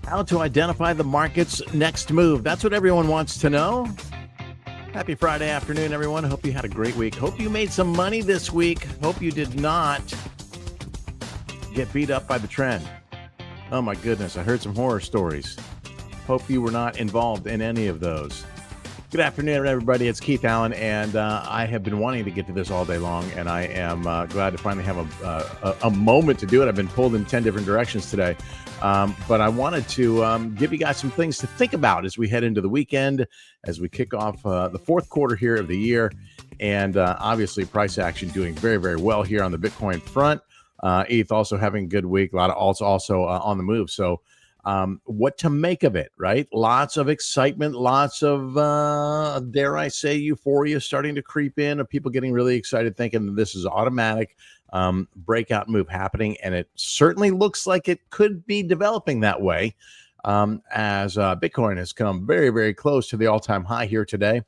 How to identify the market's next move. That's what everyone wants to know. Happy Friday afternoon, everyone. Hope you had a great week. Hope you made some money this week. Hope you did not get beat up by the trend. Oh my goodness, I heard some horror stories. Hope you were not involved in any of those. Good afternoon, everybody. It's Keith Allen, and I have been wanting to get to this all day long, and I am glad to finally have a moment to do it. I've been pulled in 10 different directions today, but I wanted to give you guys some things to think about as we head into the weekend, as we kick off the fourth quarter here of the year, and obviously price action doing very, very well here on the Bitcoin front. ETH also having a good week. A lot of alts also on the move. So what to make of it, right? Lots of excitement, lots of, dare I say, euphoria starting to creep in, of people getting really excited, thinking that this is automatic breakout move happening. And it certainly looks like it could be developing that way as Bitcoin has come very, very close to the all-time high here today.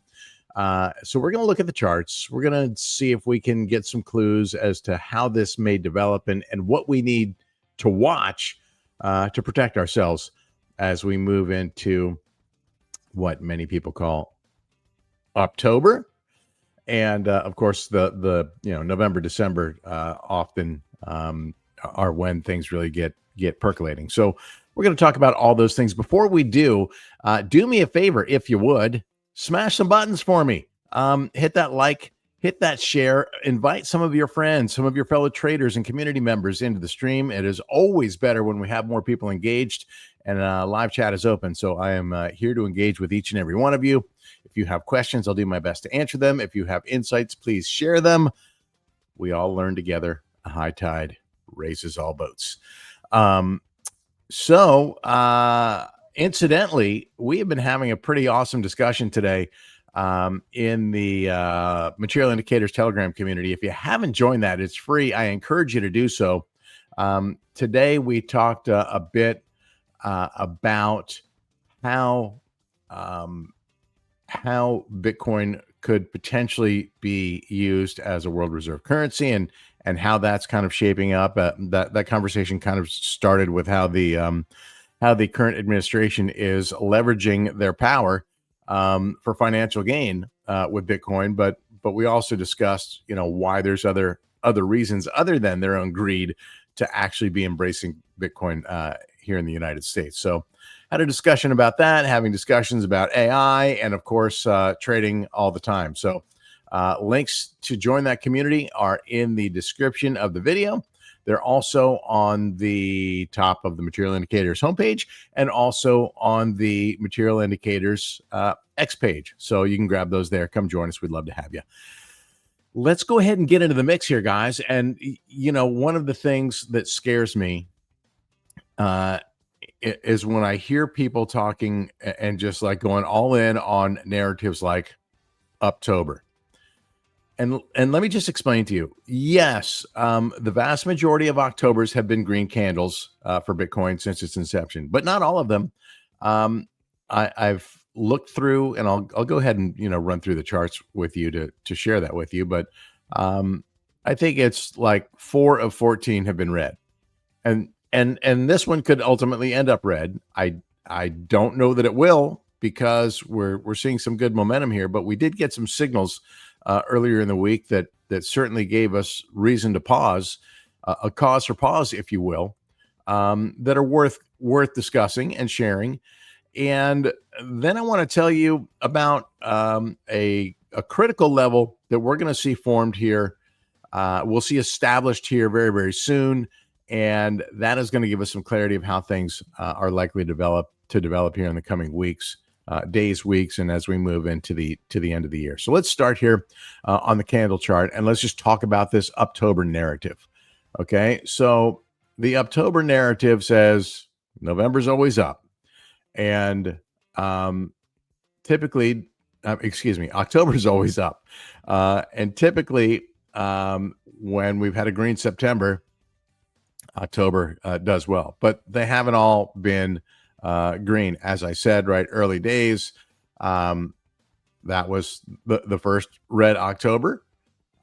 So we're going to look at the charts. We're going to see if we can get some clues as to how this may develop and what we need to watch to protect ourselves as we move into what many people call October. And of course, the November, December often are when things really get percolating. So we're going to talk about all those things. Before we do me a favor, if you would, smash some buttons for me. Hit that like, hit that share, invite some of your friends, some of your fellow traders and community members into the stream. It is always better when we have more people engaged, and live chat is open. So I am here to engage with each and every one of you. If you have questions, I'll do my best to answer them. If you have insights, please share them. We all learn together. A high tide raises all boats. Incidentally, we have been having a pretty awesome discussion today in the Material Indicators Telegram community. If you haven't joined that, it's free. I encourage you to do so. Today, we talked a bit about how Bitcoin could potentially be used as a world reserve currency, and how that's kind of shaping up. That conversation kind of started with how the current administration is leveraging their power for financial gain with Bitcoin, but we also discussed, why there's other reasons other than their own greed to actually be embracing Bitcoin here in the United States. So, had a discussion about that, having discussions about AI, and of course, trading all the time. So, links to join that community are in the description of the video. They're also on the top of the Material Indicators homepage, and also on the Material Indicators X page. So you can grab those there. Come join us. We'd love to have you. Let's go ahead and get into the mix here, guys. And, one of the things that scares me is when I hear people talking and just like going all in on narratives like October. And let me just explain to you. Yes, the vast majority of Octobers have been green candles for Bitcoin since its inception, but not all of them. I've looked through, and I'll go ahead and run through the charts with you to share that with you. But I think it's like 4 of 14 have been red, and this one could ultimately end up red. I don't know that it will, because we're seeing some good momentum here, but we did get some signals earlier in the week that certainly gave us reason to pause, a cause for pause, if you will, that are worth discussing and sharing. And then I want to tell you about a critical level that we're going to see formed here. We'll see established here very, very soon, and that is going to give us some clarity of how things are likely to develop here in the coming weeks. Days, weeks, and as we move into the end of the year. So let's start here on the candle chart, and let's just talk about this October narrative. Okay, so the October narrative says November's always up, and typically, October's always up, and typically when we've had a green September, October does well, but they haven't all been green. As I said, right, early days, that was the first red October,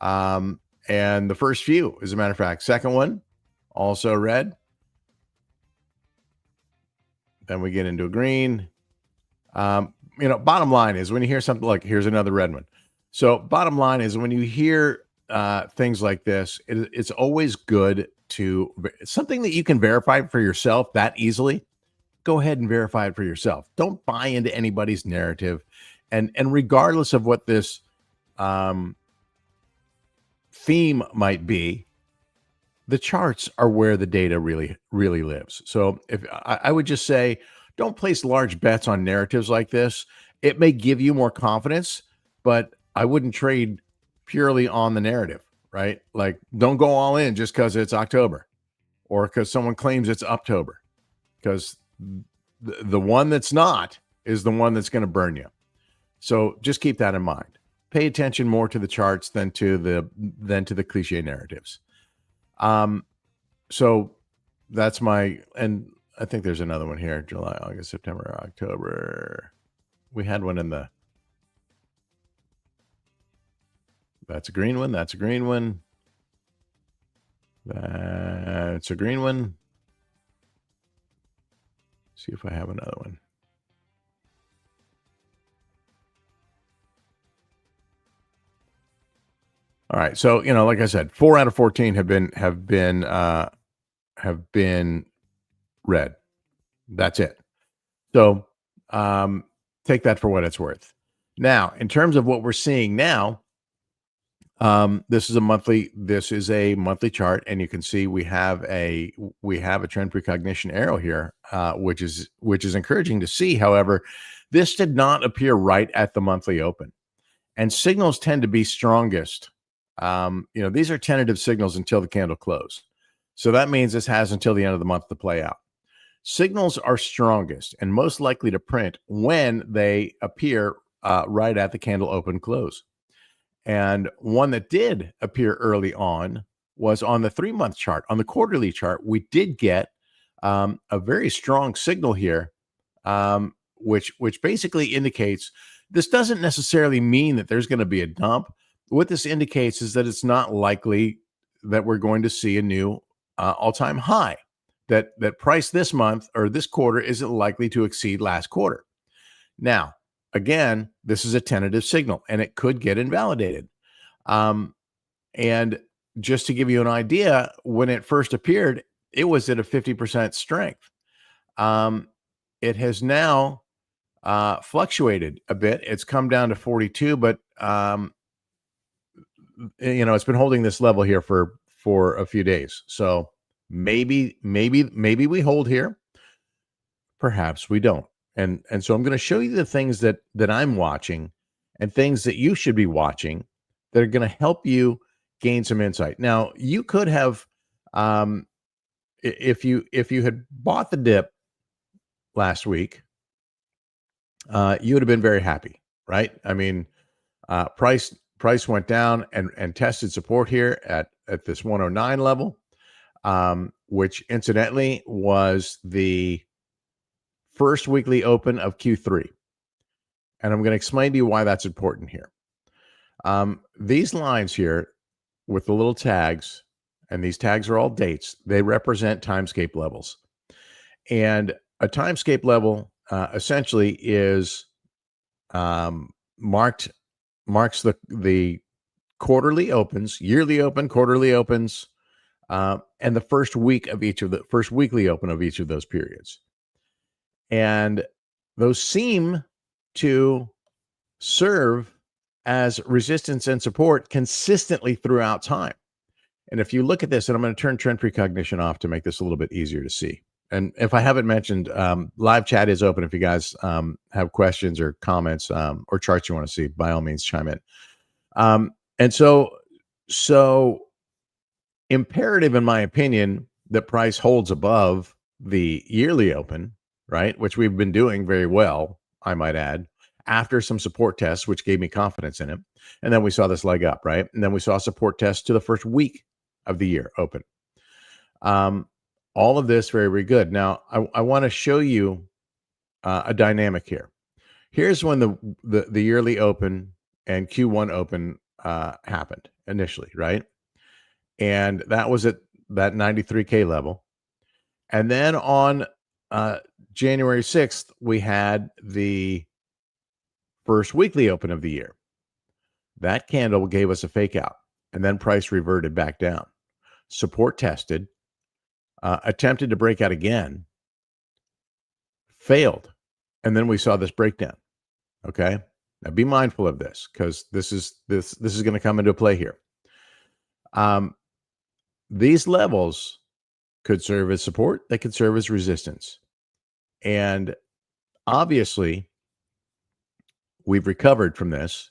and the first few, as a matter of fact. Second one, also red. then we get into a green. Bottom line is when you hear something like, here's another red one. So bottom line is when you hear things like this, it's always good to something that you can verify for yourself that easily. Go ahead and verify it for yourself. Don't buy into anybody's narrative. And regardless of what this theme might be, the charts are where the data really, really lives. So if I would just say, don't place large bets on narratives like this. It may give you more confidence, but I wouldn't trade purely on the narrative, right? Like, don't go all in just because it's October or because someone claims it's Uptober, because the one that's not is the one that's going to burn you. So just keep that in mind. Pay attention more to the charts than to the cliche narratives. So that's and I think there's another one here: July, August, September, October. We had one that's a green one. That's a green one. That's a green one. See if I have another one. All right. So, like I said, 4 out of 14 have been red. That's it. So, take that for what it's worth. Now, in terms of what we're seeing now, this is a monthly chart, and you can see we have a trend precognition arrow here, which is encouraging to see. However, this did not appear right at the monthly open, and signals tend to be strongest. These are tentative signals until the candle close. So that means this has until the end of the month to play out. Signals are strongest and most likely to print when they appear right at the candle open close. And one that did appear early on was on the 3-month chart. On the quarterly chart, we did get a very strong signal here, which basically indicates this doesn't necessarily mean that there's going to be a dump. What this indicates is that it's not likely that we're going to see a new all-time high, that price this month or this quarter isn't likely to exceed last quarter. Now, again, this is a tentative signal and it could get invalidated. And just to give you an idea, when it first appeared, it was at a 50% strength. It has now fluctuated a bit. It's come down to 42, but it's been holding this level here for a few days. So maybe we hold here. Perhaps we don't. And so I'm going to show you the things that I'm watching and things that you should be watching that are going to help you gain some insight. Now, you could have, if you had bought the dip last week, you would have been very happy, right? I mean, price went down and tested support here at this 109 level, which incidentally was the first weekly open of Q3. And I'm going to explain to you why that's important here. These lines here with the little tags, and these tags are all dates, they represent timescape levels. And a timescape level essentially is marks the quarterly opens, yearly open, quarterly opens, and the first weekly open of each of those periods. And those seem to serve as resistance and support consistently throughout time. And if you look at this, and I'm going to turn trend precognition off to make this a little bit easier to see. And if I haven't mentioned, live chat is open. If you guys have questions or comments or charts you want to see, by all means, chime in. And so imperative, in my opinion, that price holds above the yearly open, right? Which we've been doing very well, I might add, after some support tests, which gave me confidence in it. And then we saw this leg up, right? And then we saw support tests to the first week of the year open. All of this very, very good. Now, I want to show you a dynamic here. Here's when the yearly open and Q1 open happened initially, right? And that was at that 93K level. And then on January 6th, we had the first weekly open of the year. That candle gave us a fake out, and then price reverted back down. Support tested, attempted to break out again, failed, and then we saw this breakdown. Okay, now be mindful of this because this is going to come into play here. These levels could serve as support. They could serve as resistance, and obviously, we've recovered from this.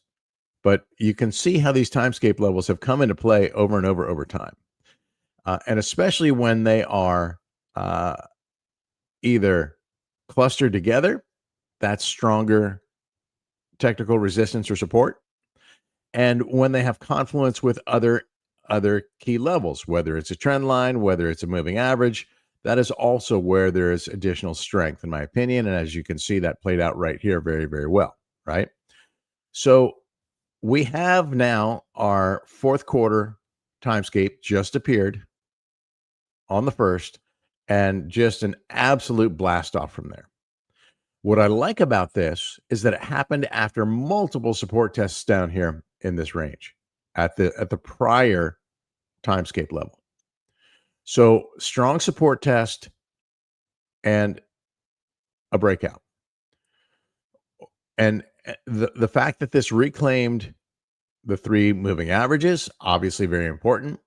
But you can see how these timescape levels have come into play over and over time. And especially when they are either clustered together, that's stronger technical resistance or support. And when they have confluence with other key levels, whether it's a trend line, whether it's a moving average, that is also where there is additional strength, in my opinion. And as you can see, that played out right here very, very well, right? So we have now our fourth quarter timescape just appeared on the 1st, and just an absolute blast off from there. What I like about this is that it happened after multiple support tests down here in this range at the prior timescape level. So strong support test and a breakout. And the fact that this reclaimed the 3 moving averages, obviously very important.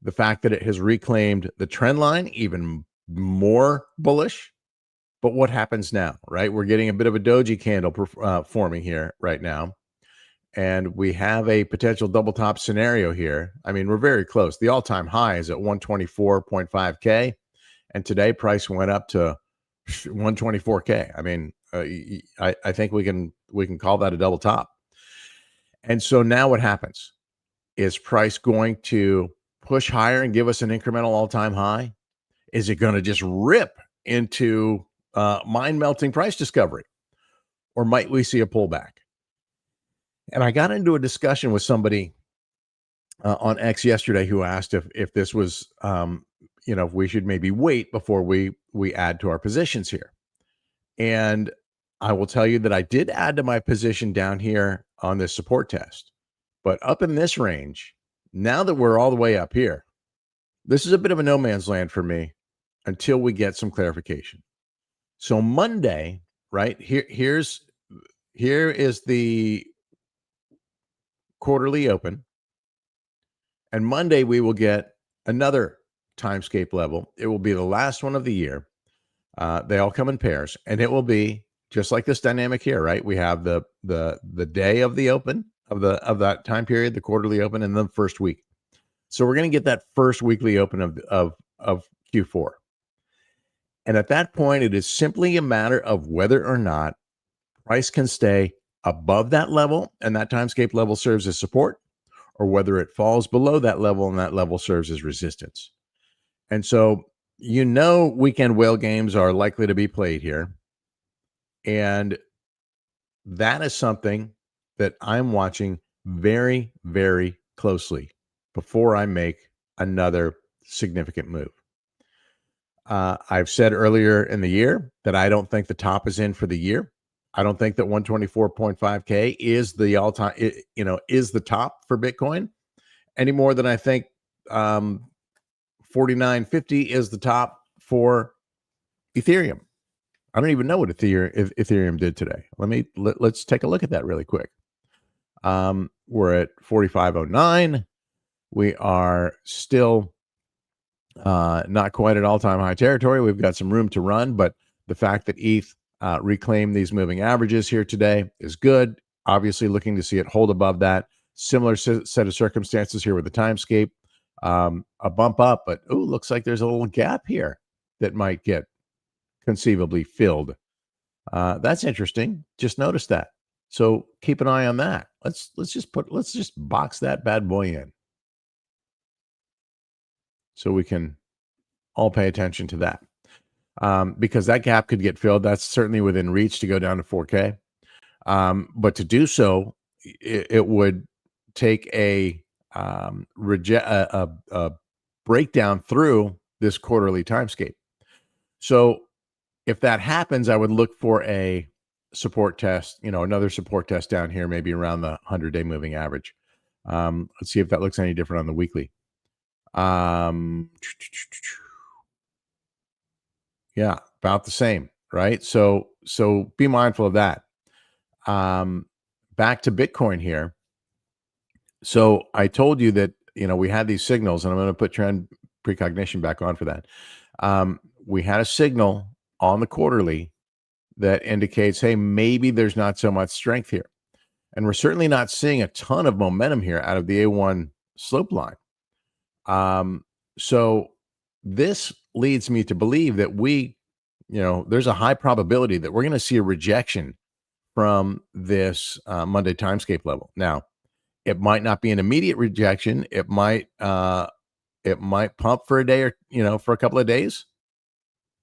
The fact that it has reclaimed the trend line, even more bullish. But what happens now, right? We're getting a bit of a doji candle forming here right now. And we have a potential double top scenario here. I mean, we're very close. The all-time high is at 124.5K. And today price went up to 124K. I mean, I think we can call that a double top. And so now what happens? Is price going to push higher and give us an incremental all-time high? Is it going to just rip into mind-melting price discovery? Or might we see a pullback? And I got into a discussion with somebody on X yesterday who asked if this was, if we should maybe wait before we add to our positions here. And I will tell you that I did add to my position down here on this support test. But up in this range, now that we're all the way up here, this is a bit of a no man's land for me until we get some clarification. So Monday, right, here is the quarterly open. And Monday we will get another timescape level. It will be the last one of the year. They all come in pairs, and it will be just like this dynamic here, right? We have the day of the open of that time period, the quarterly open, and the first week. So we're going to get that first weekly open of Q4. And at that point, it is simply a matter of whether or not price can stay above that level, and that timescape level serves as support, or whether it falls below that level and that level serves as resistance. And so, weekend whale games are likely to be played here. And that is something that I'm watching very, very closely before I make another significant move. I've said earlier in the year that I don't think the top is in for the year. I don't think that 124.5K is the all-time, is the top for Bitcoin any more than I think 49.50 is the top for Ethereum. I don't even know what Ethereum did today. Let's take a look at that really quick. We're at 45.09. We are still not quite at all-time high territory. We've got some room to run, but the fact that ETH reclaimed these moving averages here today is good. Obviously looking to see it hold above that. Similar set of circumstances here with the timescape. A bump up, but looks like there's a little gap here that might get conceivably filled. That's interesting. Just noticed that. So keep an eye on that. Let's just box that bad boy in, so we can all pay attention to that. Because that gap could get filled. That's certainly within reach to go down to 4K. But to do so, it would take a breakdown through this quarterly timescape. So if that happens, I would look for a support test, another support test down here, maybe around the 100-day moving average. Let's see if that looks any different on the weekly. Yeah, about the same, right? So be mindful of that. Back to Bitcoin here. So I told you that, we had these signals, and I'm going to put trend precognition back on for that. We had a signal on the quarterly that indicates, hey, maybe there's not so much strength here. And we're certainly not seeing a ton of momentum here out of the A1 slope line. So this leads me to believe that there's a high probability that we're going to see a rejection from this Monday timescape level. Now, it might not be an immediate rejection. It might pump for a day or, for a couple of days.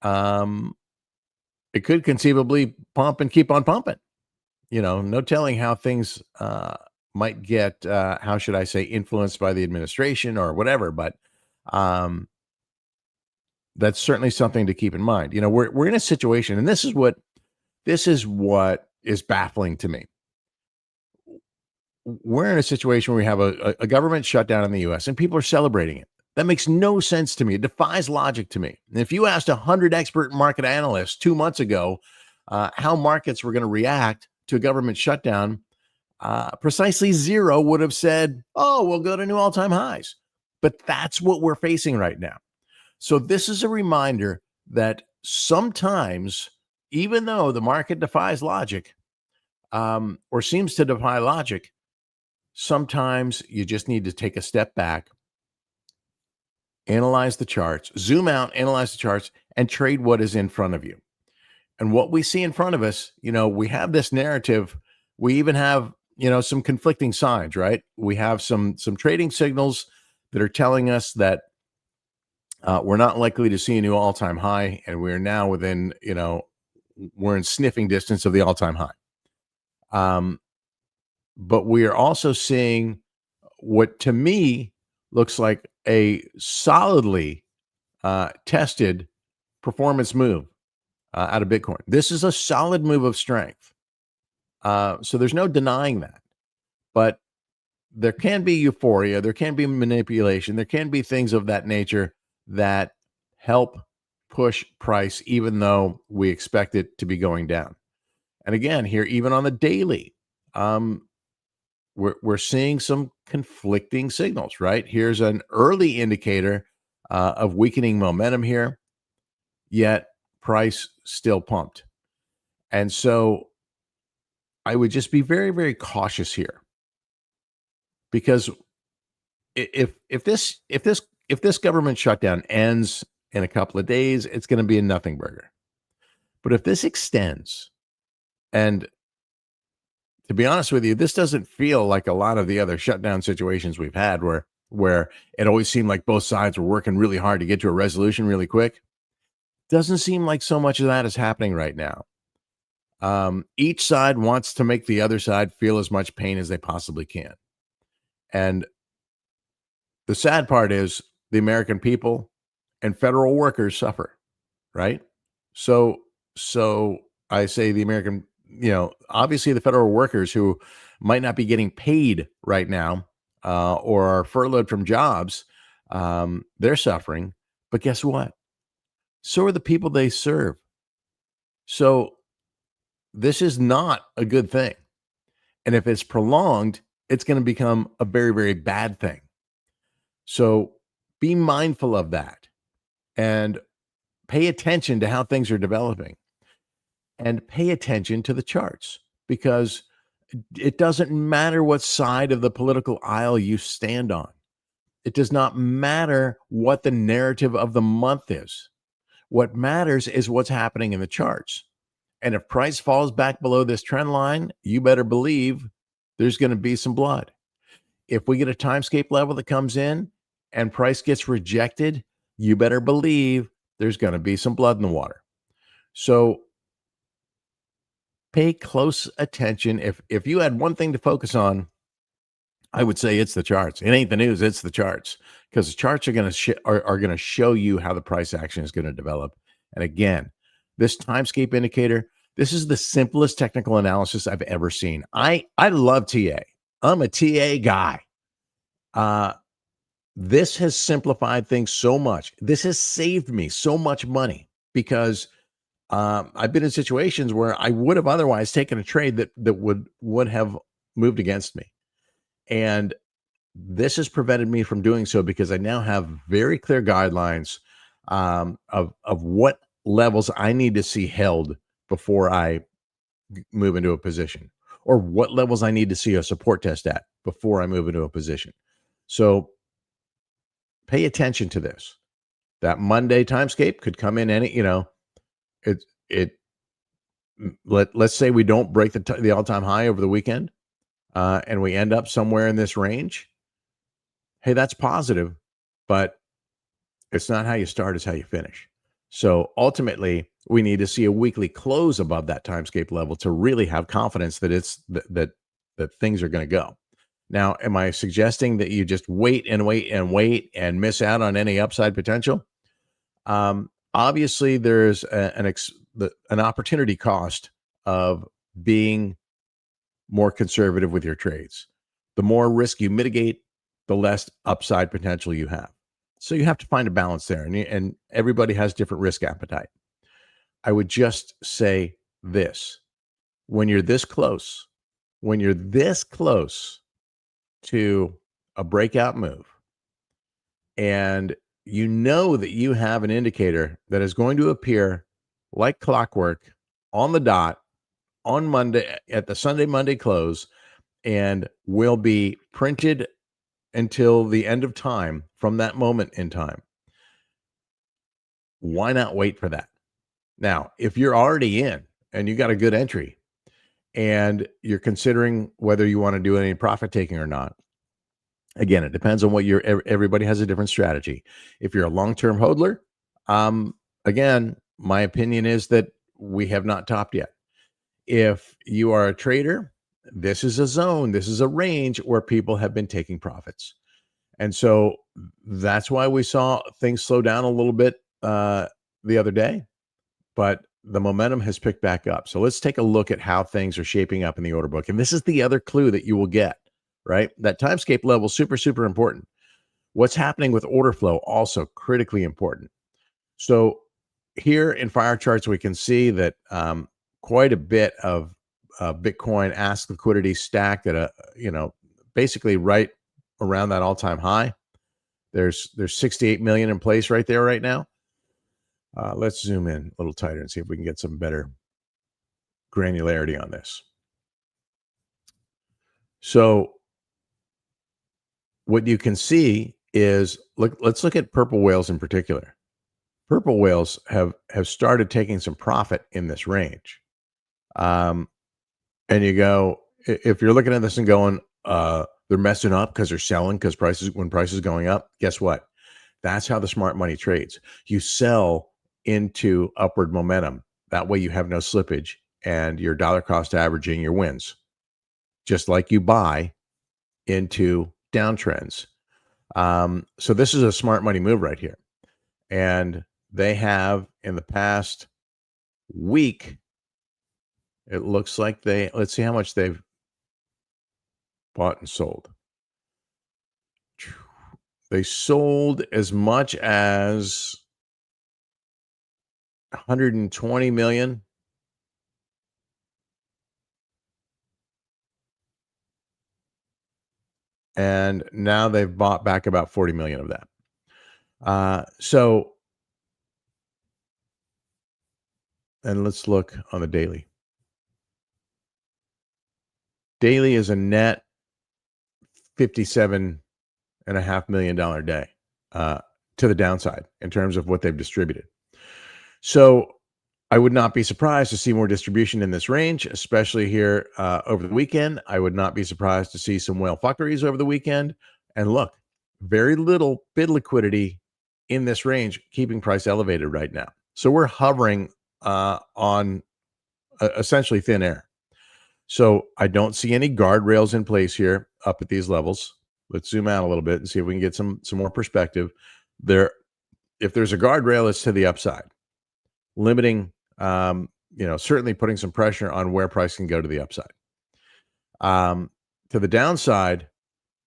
It could conceivably pump and keep on pumping. No telling how things might get, how should I say, influenced by the administration or whatever. But that's certainly something to keep in mind. We're in a situation, and this is what is baffling to me. We're in a situation where we have a government shutdown in the U.S. and people are celebrating it. That makes no sense to me. It defies logic to me. And if you asked 100 expert market analysts 2 months ago how markets were going to react to a government shutdown, precisely zero would have said, oh, we'll go to new all-time highs. But that's what we're facing right now. So this is a reminder that sometimes, even though the market defies logic, or seems to defy logic, sometimes you just need to take a step back, analyze the charts, zoom out, analyze the charts, and trade what is in front of you. And what we see in front of us, we have this narrative. We even have, some conflicting signs, right? We have some trading signals that are telling us that we're not likely to see a new all-time high, and we're now within, we're in sniffing distance of the all-time high. But we are also seeing what to me looks like a solidly tested performance move out of Bitcoin. This is a solid move of strength. So there's no denying that. But there can be euphoria, there can be manipulation, there can be things of that nature that help push price, even though we expect it to be going down. And again, here, even on the daily, we're seeing some conflicting signals, right? Here's an early indicator of weakening momentum here, yet price still pumped. And so I would just be very, very cautious here, because if this government shutdown ends in a couple of days, it's going to be a nothing burger. But if this extends, and to be honest with you, this doesn't feel like a lot of the other shutdown situations we've had where it always seemed like both sides were working really hard to get to a resolution really quick. Doesn't seem like so much of that is happening right now. Each side wants to make the other side feel as much pain as they possibly can. And the sad part is the American people and federal workers suffer, right? So I say the American, obviously the federal workers who might not be getting paid right now or are furloughed from jobs, they're suffering. But guess what? So are the people they serve. So this is not a good thing. And if it's prolonged, it's going to become a very, very bad thing. So be mindful of that and pay attention to how things are developing, and pay attention to the charts, because it doesn't matter what side of the political aisle you stand on. It does not matter what the narrative of the month is. What matters is what's happening in the charts. And if price falls back below this trend line, you better believe there's going to be some blood. If we get a timescape level that comes in and price gets rejected, you better believe there's going to be some blood in the water. So pay close attention. If you had one thing to focus on, I would say it's the charts. It ain't the news, it's the charts, because the charts are going to show you how the price action is going to develop. And again, this timescape indicator, this is the simplest technical analysis I've ever seen. I love TA. I'm a TA guy. This has simplified things so much. This has saved me so much money because I've been in situations where I would have otherwise taken a trade that would have moved against me. And this has prevented me from doing so because I now have very clear guidelines of what levels I need to see held before I move into a position, or what levels I need to see a support test at before I move into a position. So pay attention to this. That Monday timescape could come in any, let's say we don't break the all-time high over the weekend, and we end up somewhere in this range. Hey, that's positive, but it's not how you start, it's how you finish. So ultimately, we need to see a weekly close above that timescape level to really have confidence that that things are going to go. Now, am I suggesting that you just wait and wait and wait and miss out on any upside potential? Obviously, there's an opportunity cost of being more conservative with your trades. The more risk you mitigate, the less upside potential you have. So you have to find a balance there, and everybody has different risk appetite. I would just say this: when you're this close to a breakout move, and you know that you have an indicator that is going to appear like clockwork on the dot on Monday at the Monday close, and will be printed until the end of time from that moment in time, why not wait for that? Now, if you're already in and you got a good entry and you're considering whether you want to do any profit taking or not, again, it depends on what everybody has a different strategy. If you're a long-term hodler, again, my opinion is that we have not topped yet. If you are a trader, this is a zone, this is a range where people have been taking profits. And so that's why we saw things slow down a little bit the other day, but the momentum has picked back up. So let's take a look at how things are shaping up in the order book. And this is the other clue that you will get, right? That timescape level, super, super important. What's happening with order flow, also critically important. So here in fire charts, we can see that quite a bit of Bitcoin ask liquidity stacked at basically right around that all-time high. There's 68 million in place right there right now. Let's zoom in a little tighter and see if we can get some better granularity on this. So what you can see is, let's look at purple whales in particular. Purple whales have started taking some profit in this range. And you go, if you're looking at this and going, they're messing up because they're selling because when prices going up, guess what? That's how the smart money trades. You sell into upward momentum. That way you have no slippage and your dollar cost averaging your wins, just like you buy into downtrends. So this is a smart money move right here. And they have, in the past week, it looks like let's see how much they've bought and sold. They sold as much as 120 million. And now they've bought back about 40 million of that. And let's look on the daily. Daily is a net $57.5 million day to the downside in terms of what they've distributed. So I would not be surprised to see more distribution in this range, especially here over the weekend. I would not be surprised to see some whale fuckeries over the weekend. And look, very little bid liquidity in this range, keeping price elevated right now. So we're hovering on essentially thin air. So I don't see any guardrails in place here up at these levels. Let's zoom out a little bit and see if we can get some more perspective there. If there's a guardrail, it's to the upside, limiting certainly putting some pressure on where price can go to the upside. To the downside,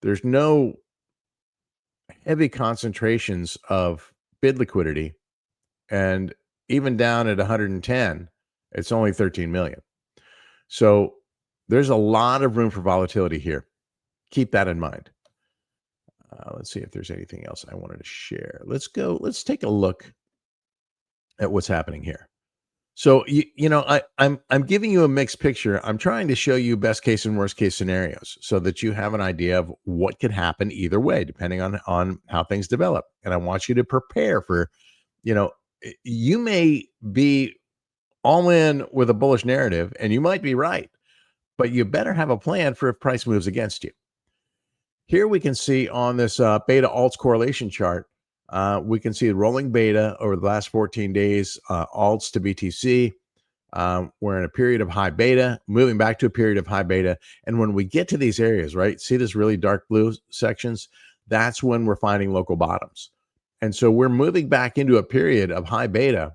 there's no heavy concentrations of bid liquidity, and even down at 110, it's only 13 million. So there's a lot of room for volatility here. Keep that in mind. Let's see if there's anything else I wanted to share. Let's take a look at what's happening here. So I'm giving you a mixed picture. I'm trying to show you best case and worst case scenarios so that you have an idea of what could happen either way, depending on how things develop. And I want you to prepare for, you may be all in with a bullish narrative, and you might be right, but you better have a plan for if price moves against you. Here we can see on this beta alts correlation chart, we can see the rolling beta over the last 14 days, alts to BTC. We're in a period of high beta, moving back to a period of high beta. And when we get to these areas, right, see this really dark blue sections, that's when we're finding local bottoms. And so we're moving back into a period of high beta,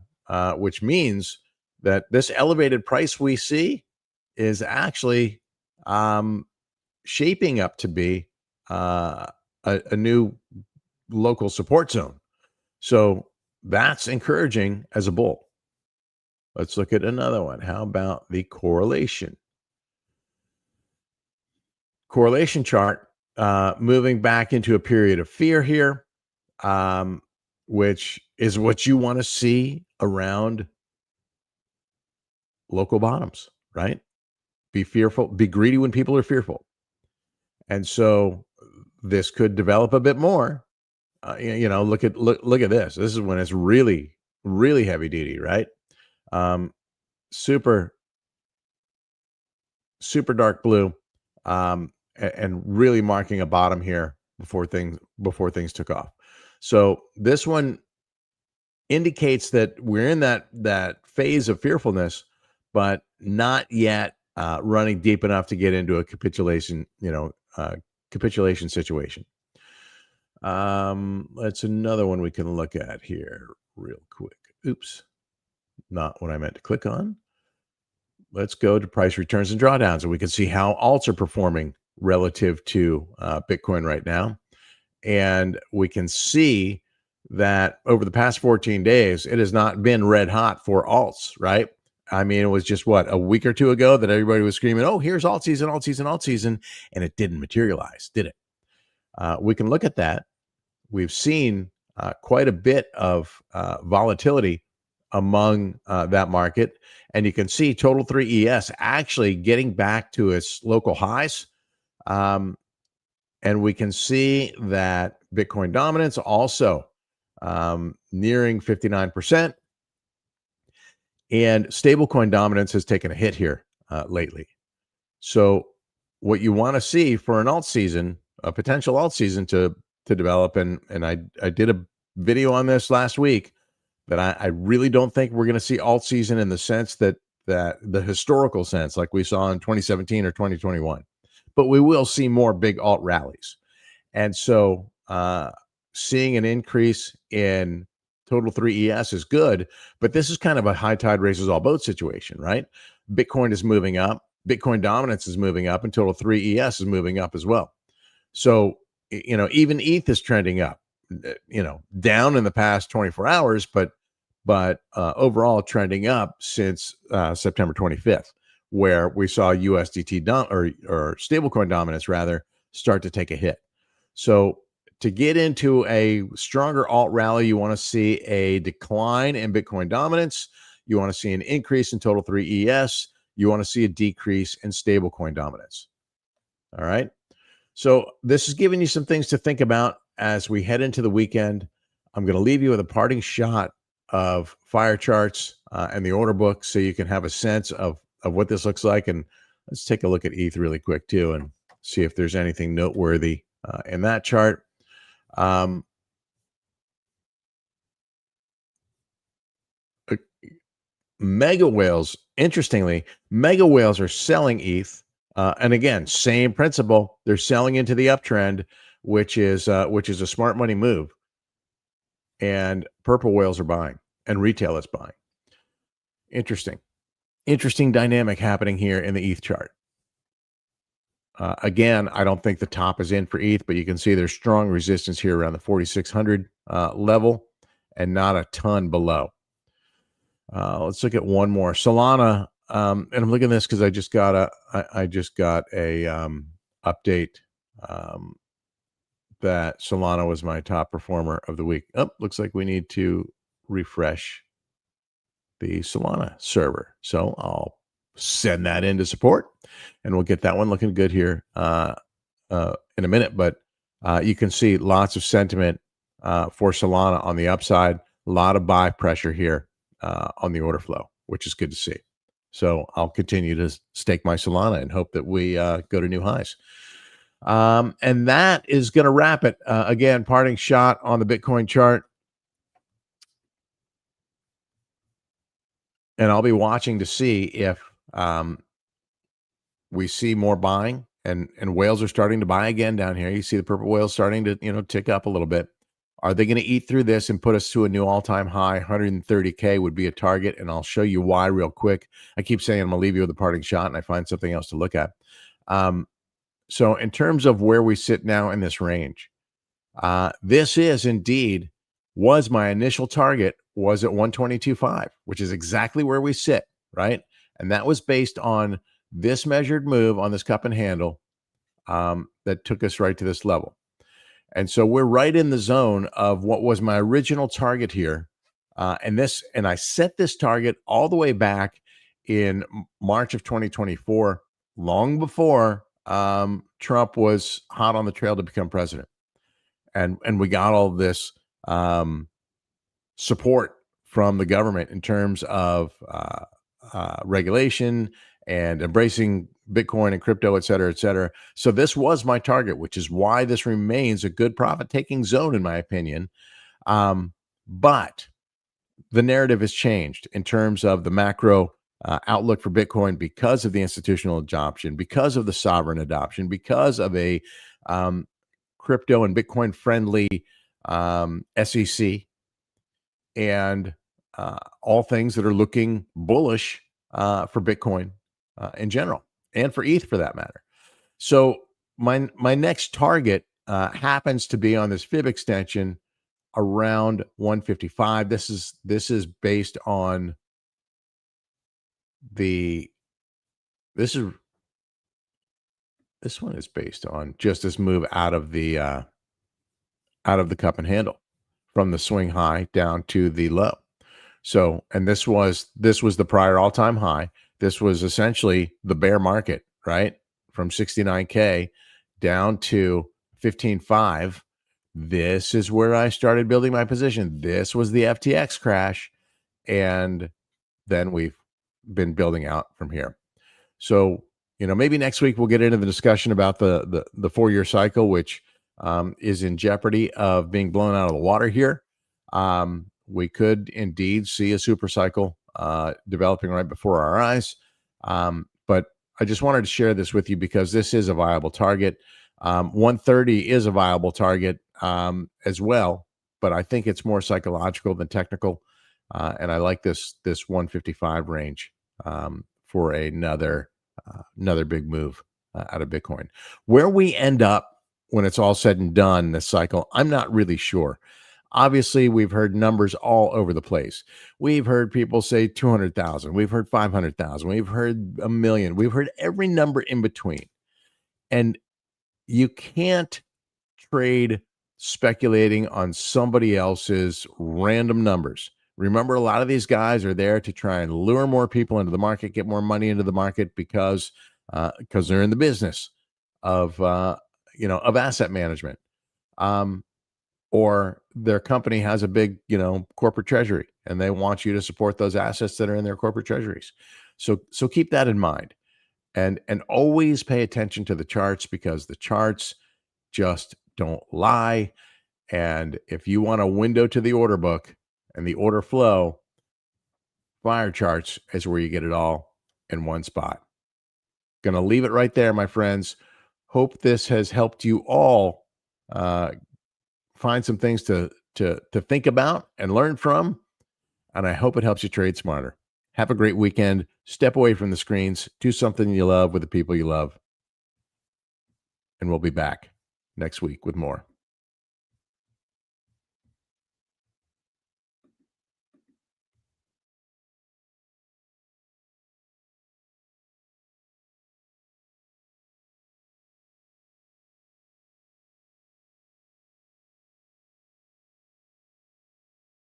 which means that this elevated price we see is actually shaping up to be a new local support zone. So that's encouraging as a bull. Let's look at another one. How about the correlation? Correlation chart moving back into a period of fear here, which is what you want to see around local bottoms, right? Be fearful, be greedy when people are fearful. And so this could develop a bit more. Look at this. This is when it's really, really heavy duty, right? Super dark blue, and really marking a bottom here before things took off. So this one indicates that we're in that phase of fearfulness, but not yet running deep enough to get into a capitulation situation. That's another one we can look at here real quick. Oops, not what I meant to click on. Let's go to price returns and drawdowns, and we can see how alts are performing relative to Bitcoin right now. And we can see that over the past 14 days, it has not been red hot for alts, right? I mean, it was just a week or two ago that everybody was screaming, oh, here's alt season, alt season, alt season. And it didn't materialize, did it? We can look at that. We've seen quite a bit of volatility among that market. And you can see total 3 ES actually getting back to its local highs. And we can see that Bitcoin dominance also nearing 59%. And stablecoin dominance has taken a hit here lately. So what you want to see for an alt season, a potential alt season to develop, and I did a video on this last week, that I really don't think we're going to see alt season in the sense that the historical sense like we saw in 2017 or 2021. But we will see more big alt rallies. And so seeing an increase in total 3 ES is good, but this is kind of a high tide raises all boats situation, right? Bitcoin is moving up, Bitcoin dominance is moving up, and total 3 ES is moving up as well. So, even ETH is trending up, down in the past 24 hours, but overall trending up since September 25th, where we saw USDT or stablecoin dominance rather start to take a hit. So to get into a stronger alt rally, you want to see a decline in Bitcoin dominance. You want to see an increase in total 3 ES. You want to see a decrease in stablecoin dominance. All right. So this is giving you some things to think about as we head into the weekend. I'm going to leave you with a parting shot of fire charts and the order book so you can have a sense of what this looks like. And let's take a look at ETH really quick too and see if there's anything noteworthy in that chart. Mega whales, interestingly, mega whales are selling ETH. And again, same principle. They're selling into the uptrend, which is a smart money move. And purple whales are buying, and retail is buying. Interesting. Interesting dynamic happening here in the ETH chart. Again, I don't think the top is in for ETH, but you can see there's strong resistance here around the 4,600 level and not a ton below. Let's look at one more. Solana, and I'm looking at this because I just got a update that Solana was my top performer of the week. Oh, looks like we need to refresh the Solana server. So I'll send that into support, and we'll get that one looking good here in a minute. But you can see lots of sentiment for Solana on the upside. A lot of buy pressure here on the order flow, which is good to see. So I'll continue to stake my Solana and hope that we go to new highs. And that is going to wrap it. Again, parting shot on the Bitcoin chart. And I'll be watching to see if we see more buying and whales are starting to buy again down here. You see the purple whales starting to tick up a little bit. Are they going to eat through this and put us to a new all-time high? 130K would be a target, and I'll show you why real quick. I keep saying I'm going to leave you with a parting shot, and I find something else to look at. So in terms of where we sit now in this range, this is indeed was my initial target was at 122.5, which is exactly where we sit, right? And that was based on this measured move on this cup and handle that took us right to this level. And so we're right in the zone of what was my original target here. And I set this target all the way back in March of 2024, long before Trump was hot on the trail to become president. And we got all this support from the government in terms of regulation and embracing Bitcoin and crypto, et cetera, et cetera. So this was my target, which is why this remains a good profit-taking zone, in my opinion. But the narrative has changed in terms of the macro outlook for Bitcoin because of the institutional adoption, because of the sovereign adoption, because of a crypto and Bitcoin friendly SEC, and all things that are looking bullish for Bitcoin in general, and for ETH for that matter. So my next target happens to be on this fib extension around 155. This is based on this one is based on just this move out of the cup and handle from the swing high down to the low. So, and this was the prior all-time high. This was essentially the bear market, right? From 69K down to 15.5. This is where I started building my position. This was the FTX crash. And then we've been building out from here. So, maybe next week we'll get into the discussion about the 4-year cycle, which is in jeopardy of being blown out of the water here. We could indeed see a super cycle developing right before our eyes. But I just wanted to share this with you because this is a viable target. 130 is a viable target as well, but I think it's more psychological than technical. And I like this 155 range for another big move out of Bitcoin. Where we end up when it's all said and done this cycle, I'm not really sure. Obviously, we've heard numbers all over the place. We've heard people say 200,000. We've heard 500,000. We've heard 1 million. We've heard every number in between. And you can't trade speculating on somebody else's random numbers. Remember, a lot of these guys are there to try and lure more people into the market, get more money into the market because they're in the business of asset management. Or their company has a big, corporate treasury, and they want you to support those assets that are in their corporate treasuries. So keep that in mind, and always pay attention to the charts because the charts just don't lie. And if you want a window to the order book and the order flow, fire charts is where you get it all in one spot. Going to leave it right there, my friends. Hope this has helped you all find some things to think about and learn from. And I hope it helps you trade smarter. Have a great weekend. Step away from the screens. Do something you love with the people you love. And we'll be back next week with more.